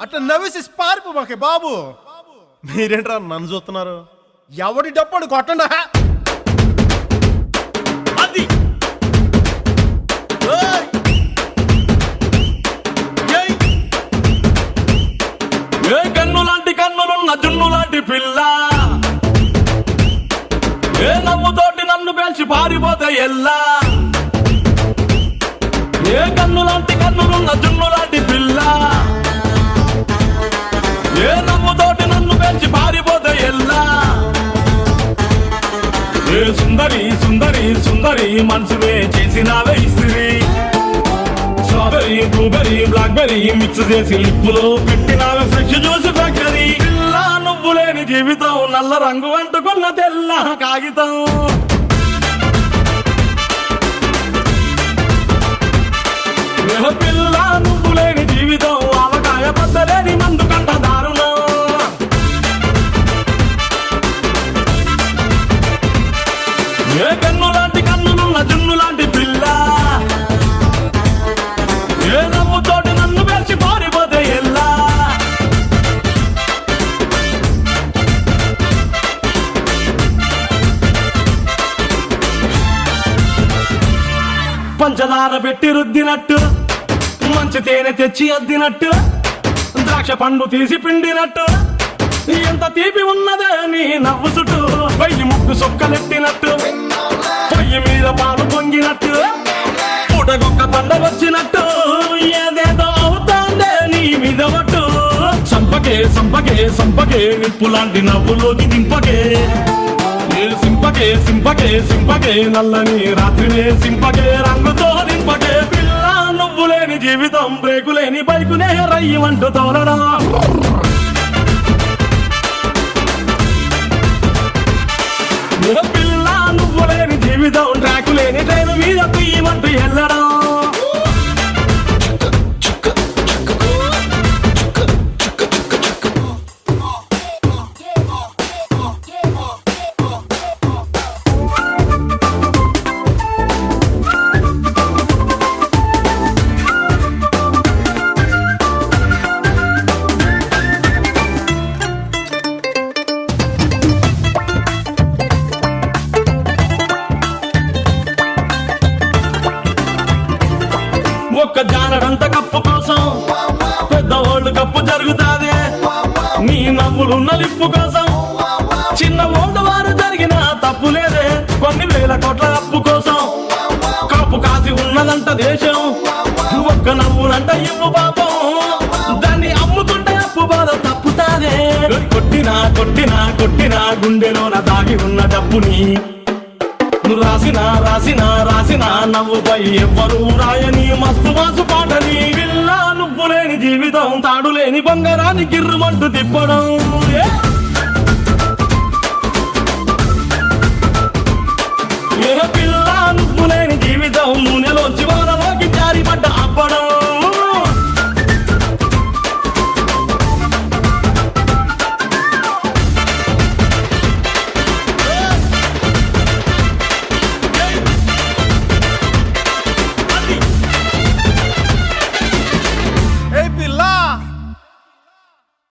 అట్లా నవ్వేసి పారిపోమాకే బాబు. మీరేంట్రా నన్ను చూస్తున్నారు? ఎవడి డప్పుడు కొట్టండా. అది ఏ కన్ను లాంటి కన్నులున్న జున్ను లాంటి పిల్ల, ఏ నవ్వుతోటి నన్ను పేల్చి పారిపోతే ఎల్లా. ఏ కన్ను లాంటి కన్నులున్న జున్ను లాంటి పిల్ల, ఏ నవ్వుతోటి నన్ను పేల్చి పారిపోతే ఎల్లా. ఏ సుందరి సుందరి సుందరి మనసువే చేసినావే ఇస్త్రీ, స్ట్రాబెరీ బ్లూబెరీ బ్లాక్బెరీ మిక్స్ చేసి లిప్పులో పెట్టినావే ఫ్రెష్ జ్యూస్ ఫ్యాక్టరీ. పిల్ల నువ్వు లేని జీవితం నల్ల రంగు అంటుకున్న తెల్ల కాగితం. పిల్ల నువ్వు లేని జీవితం ఆవకాయ బద్దలేని మందు కంట దారుణం. ఏ కన్ను లాంటి కన్నులున్న జున్ను లాంటి పిల్ల, ఏ నవ్వుతోటి నన్ను పేల్చి పారిపోతే ఎల్లా. పంచదార పెట్టి రుద్దినట్టు, మంచి తేనె తెచ్చి అద్దినట్టు, ద్రాక్ష పండు తీసి పిండినట్టు, ఎంత తీపి ఉన్నదే నీ నవ్వు చుట్టూ. వెయ్యి ముక్కు సొక్కలెట్టినట్టు, పొయ్యి మీద పాలు పొంగినట్టు, పూటకొక్క పండగ వచ్చినట్టు, ఏదేదో అవుతాందే నీ మీద ఒట్టు. సంపకే సంపకే సంపకే నిప్పు లాంటి నవ్వులోకి దింపకే. సింపకే సింపకే సింపకే నల్లని రాత్రినే సింపకే రంగుతో దింపకే. పిల్ల నువ్వు లేని జీవితం బ్రేకు లేని బైకునే రయ్యమంటూ తోలడా. పిల్ల నువ్వు లేని జీవితం ట్రాకు లేని ట్రైన్ మీద తీయమంటూ వెళ్ళడం. ఒక్క జానడంత కప్పు కోసం పెద్ద ఓల్డ్ కప్పు జరుగుతాదే. నీ నవ్వులు నలిప్పు కోసం చిన్న ఓల్డ్ వారు జరిగిన తప్పు లేదే. కొన్ని వేల కోట్ల అప్పు కోసం కాపు కాసి ఉన్నదంట దేశం. ఒక్క నవ్వులంట ఇవ్వు పాపం, దాన్ని అమ్ముకుంటే అప్పు బాధ తప్పుతాదే. కొట్టినా కొట్టినా కొట్టినా గుండెలోన దాగి ఉన్న డబ్బుని రాసిన రాసిన రాసిన నవ్వుపై ఎవ్వరూ రాయని మస్తు మాసు పాటని. పిల్ల నువ్వు లేని జీవితం తాడు లేని బంగారాన్ని గిర్రుమంటూ తిప్పడం. పిల్ల నువ్వు లేని జీవితం నూనెలోంచి